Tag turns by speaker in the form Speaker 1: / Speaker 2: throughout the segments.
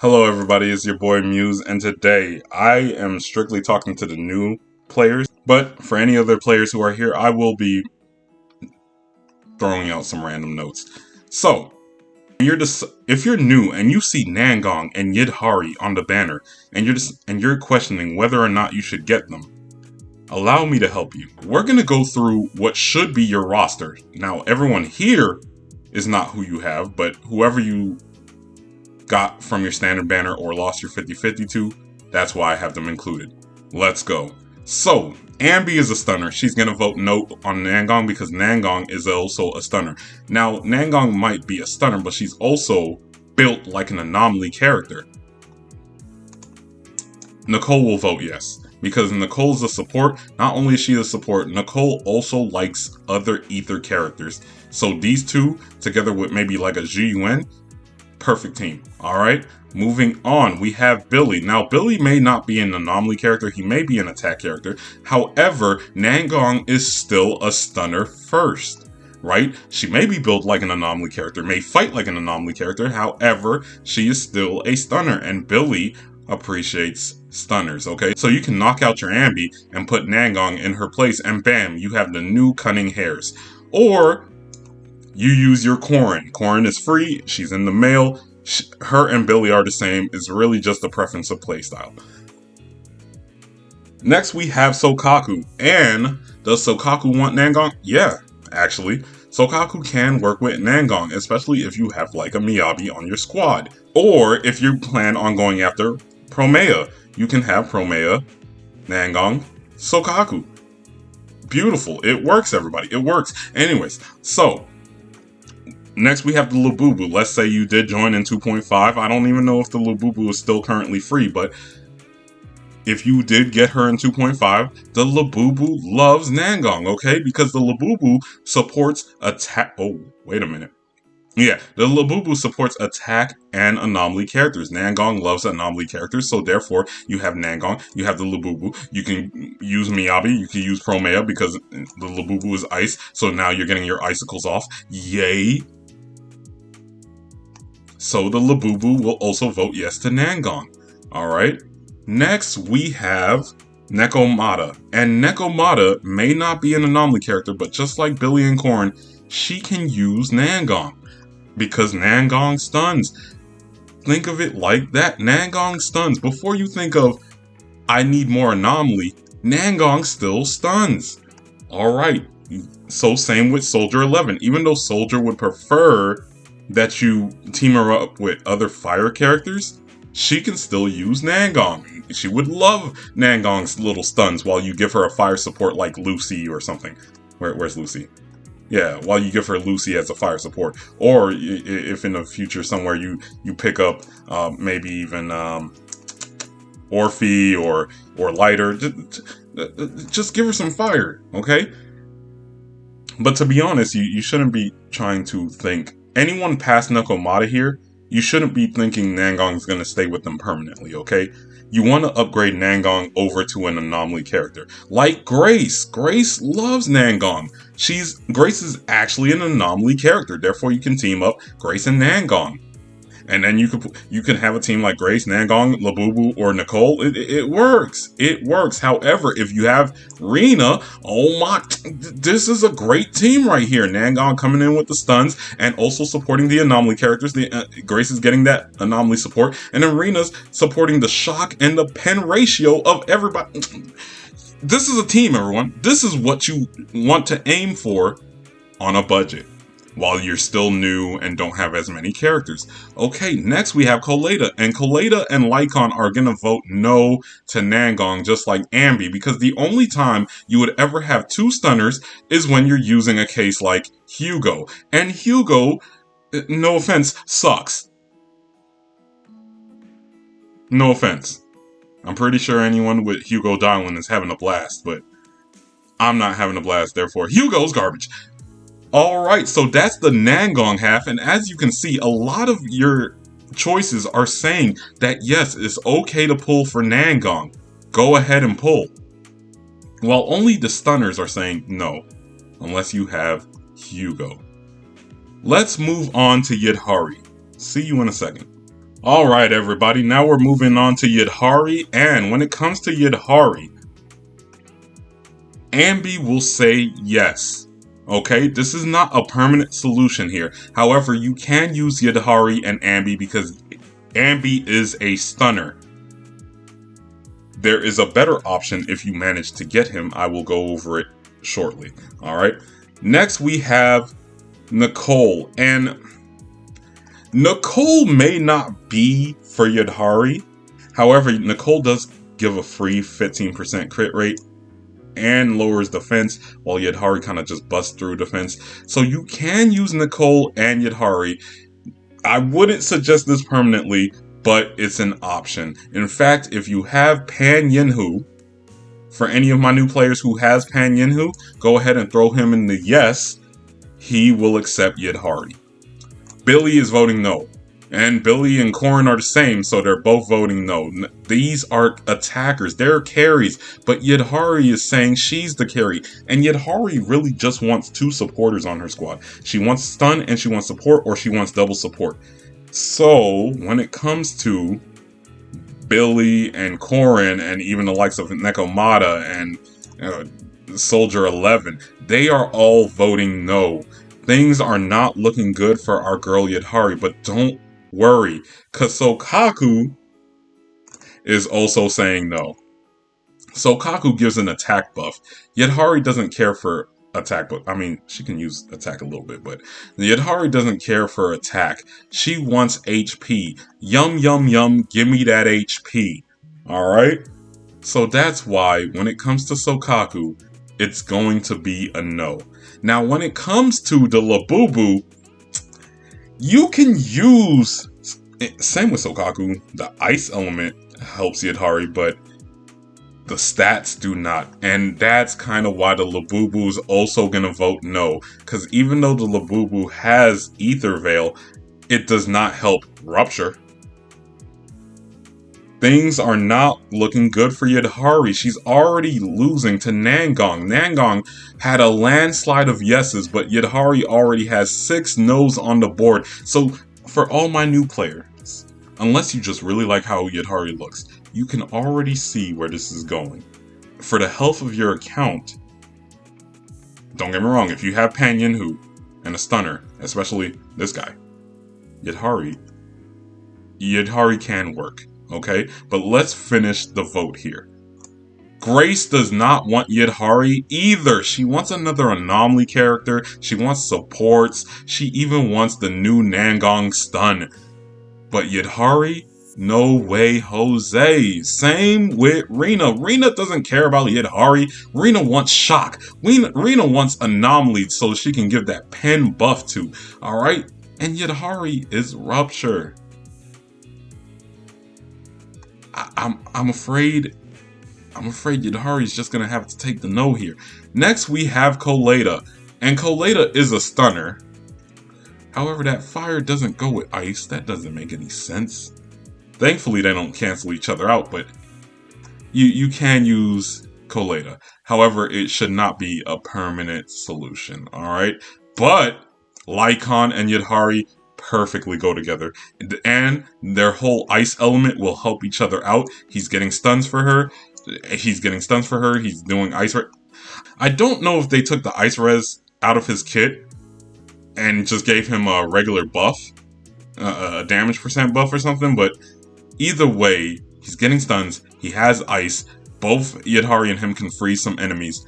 Speaker 1: Hello everybody, it's your boy Muse, and today I am strictly talking to the new players, but for any other players who are here, I will be throwing out some random notes. So, if you're new and you see Nangong and Yidhari on the banner, and you're questioning whether or not you should get them, allow me to help you. We're gonna go through what should be your roster. Now, everyone here is not who you have, but whoever you got from your standard banner or lost your 50-50 to, that's why I have them included. Let's go. So, Ambi is a stunner. She's going to vote no on Nangong because Nangong is also a stunner. Now, Nangong might be a stunner, but she's also built like an anomaly character. Nicole will vote yes, because Nicole's a support. Not only is she a support, Nicole also likes other ether characters. So these two, together with maybe like a GUN, perfect team. Alright, moving on, we have Billy. Now, Billy may not be an anomaly character, he may be an attack character. However, Nangong is still a stunner first, right? She may be built like an anomaly character, may fight like an anomaly character, however, she is still a stunner, and Billy appreciates stunners, okay? So you can knock out your Ambi and put Nangong in her place, and bam, you have the new cunning hairs. Or you use your Corrin. Corrin is free. She's in the mail. Her and Billy are the same. It's really just a preference of playstyle. Next, we have Sokaku. And does Sokaku want Nangong? Yeah, actually. Sokaku can work with Nangong, especially if you have like a Miyabi on your squad. Or if you plan on going after Promea. You can have Promea, Nangong, Sokaku. Beautiful. It works, everybody. It works. Anyways, so next, we have the Labubu. Let's say you did join in 2.5. I don't even know if the Labubu is still currently free, but if you did get her in 2.5, the Labubu loves Nangong, okay? Because the Labubu supports attack. Oh, wait a minute. Yeah, the Labubu supports attack and anomaly characters. Nangong loves anomaly characters, so therefore you have Nangong, you have the Labubu. You can use Miyabi, you can use Promea because the Labubu is ice, so now you're getting your icicles off. Yay! So the Labubu will also vote yes to Nangong. Alright. Next, we have Nekomata. And Nekomata may not be an anomaly character, but just like Billy and Corrin, she can use Nangong. Because Nangong stuns. Think of it like that. Nangong stuns. Before you think of, I need more anomaly, Nangong still stuns. Alright. So same with Soldier 11. Even though Soldier would prefer that you team her up with other fire characters, she can still use Nangong. She would love Nangong's little stuns while you give her a fire support like Lucy or something. Where's Lucy? Yeah, while you give her Lucy as a fire support. Or if in the future somewhere you pick up maybe even Orphe or Lighter, just give her some fire, okay? But to be honest, you shouldn't be trying to think anyone past Nekomata here, you shouldn't be thinking Nangong's going to stay with them permanently, okay? You want to upgrade Nangong over to an anomaly character. Like Grace. Grace loves Nangong. Grace is actually an anomaly character, therefore you can team up Grace and Nangong. And then you can have a team like Grace, Nangong, Labubu, or Nicole. It works. It works. However, if you have Rena, oh my, this is a great team right here. Nangong coming in with the stuns and also supporting the anomaly characters. Grace is getting that anomaly support. And then Rena's supporting the shock and the pen ratio of everybody. This is a team, everyone. This is what you want to aim for on a budget, while you're still new and don't have as many characters. Okay, next we have Colada. And Colada and Lycon are going to vote no to Nangong, just like Ambi, because the only time you would ever have two stunners is when you're using a case like Hugo. And Hugo, no offense, sucks. No offense. I'm pretty sure anyone with Hugo Darwin is having a blast, but I'm not having a blast, therefore Hugo's garbage. Alright, so that's the Nangong half, and as you can see, a lot of your choices are saying that yes, it's okay to pull for Nangong. Go ahead and pull. While only the stunners are saying no, unless you have Hugo. Let's move on to Yidhari. See you in a second. Alright, everybody, now we're moving on to Yidhari, and when it comes to Yidhari, Ambi will say yes. Okay, this is not a permanent solution here. However, you can use Yidhari and Ambi because Ambi is a stunner. There is a better option if you manage to get him. I will go over it shortly. Alright, next we have Nicole, and Nicole may not be for Yidhari. However, Nicole does give a free 15% crit rate and lowers defense, while Yidhari kind of just busts through defense. So you can use Nicole and Yidhari. I wouldn't suggest this permanently, but it's an option. In fact, if you have Pan Yinhu, for any of my new players who has Pan Yinhu, go ahead and throw him in the yes. He will accept Yidhari. Billy is voting no. And Billy and Corrin are the same, so they're both voting no. These are attackers, they're carries, but Yidhari is saying she's the carry. And Yidhari really just wants 2 supporters on her squad. She wants stun and she wants support, or she wants double support. So, when it comes to Billy and Corrin, and even the likes of Nekomata and Soldier 11, they are all voting no. Things are not looking good for our girl Yidhari, but don't worry, because Sokaku is also saying no. Sokaku gives an attack buff. Yidhari doesn't care for attack, but I mean, she can use attack a little bit, but Yidhari doesn't care for attack. She wants HP. Yum, yum, yum, give me that HP. Alright? So that's why, when it comes to Sokaku, it's going to be a no. Now, when it comes to the Labubu, you can use, same with Sokaku, the ice element helps Yidhari, but the stats do not. And that's kind of why the Labubu is also going to vote no. Because even though the Labubu has Ether Veil, it does not help Rupture. Things are not looking good for Yidhari. She's already losing to Nangong. Nangong had a landslide of yeses, but Yidhari already has 6 no's on the board. So, for all my new players, unless you just really like how Yidhari looks, you can already see where this is going. For the health of your account, don't get me wrong, if you have Pan Yinhu and a stunner, especially this guy, Yidhari can work. Okay, but let's finish the vote here. Grace does not want Yidhari either. She wants another anomaly character. She wants supports. She even wants the new Nangong stun. But Yidhari, no way, Jose. Same with Rina. Rina doesn't care about Yidhari. Rina wants shock. Rina wants anomaly so she can give that pen buff to. Alright? And Yidhari is Rupture. I'm afraid Yidhari's just gonna have to take the no here. Next we have Colada, and Colada is a stunner. However, that fire doesn't go with ice. That doesn't make any sense. Thankfully, they don't cancel each other out, but you can use Colada. However, it should not be a permanent solution. All right, but Lycon and Yidhari perfectly go together, and their whole ice element will help each other out. He's getting stuns for her. He's doing ice res. I don't know if they took the ice res out of his kit and just gave him a regular buff, a damage percent buff or something, but either way, he's getting stuns. He has ice. Both Yidhari and him can freeze some enemies.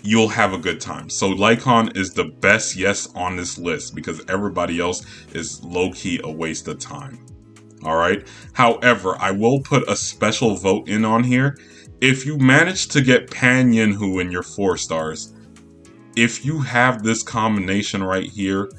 Speaker 1: You'll have a good time. So Lycon is the best yes on this list because everybody else is low-key a waste of time. Alright? However, I will put a special vote in on here. If you manage to get Pan Yinhu in your 4 stars, if you have this combination right here,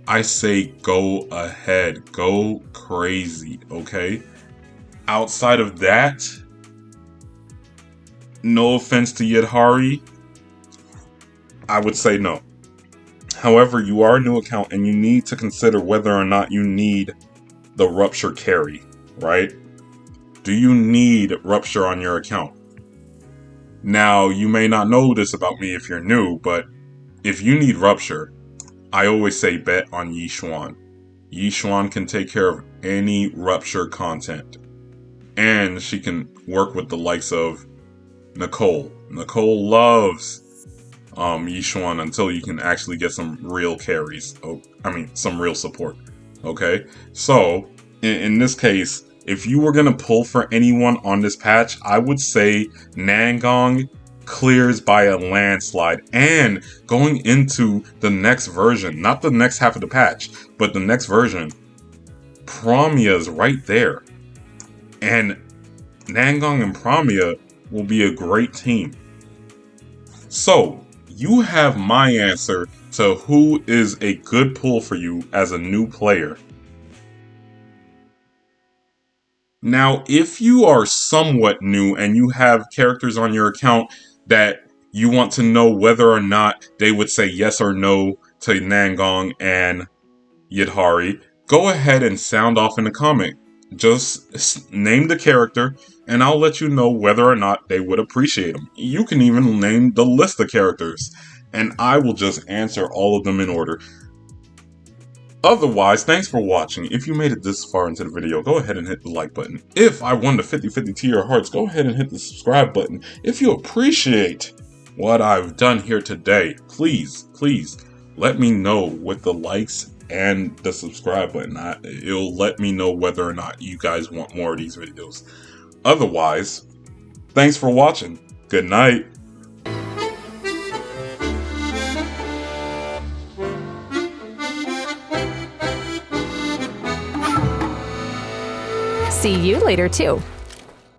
Speaker 1: I say go ahead. Go crazy, okay? Outside of that, no offense to Yidhari, I would say no. However, you are a new account and you need to consider whether or not you need the Rupture carry, right? Do you need Rupture on your account? Now, you may not know this about me if you're new, but if you need Rupture, I always say bet on Yi Xuan. Yi Xuan can take care of any Rupture content. And she can work with the likes of Nicole. Nicole loves Yishuan until you can actually get some real carries. Some real support. Okay? So, in this case, if you were going to pull for anyone on this patch, I would say Nangong clears by a landslide. And going into the next version, not the next half of the patch, but the next version, Pramia is right there. And Nangong and Pramia will be a great team. So, you have my answer to who is a good pull for you as a new player. Now, if you are somewhat new and you have characters on your account that you want to know whether or not they would say yes or no to Nangong and Yidhari, go ahead and sound off in the comment. Just name the character, and I'll let you know whether or not they would appreciate them. You can even name the list of characters, and I will just answer all of them in order. Otherwise, thanks for watching. If you made it this far into the video, go ahead and hit the like button. If I won the 50-50 to your hearts, go ahead and hit the subscribe button. If you appreciate what I've done here today, please let me know with the likes and the subscribe button. It'll let me know whether or not you guys want more of these videos. Otherwise, thanks for watching. Good night.
Speaker 2: See you later, too.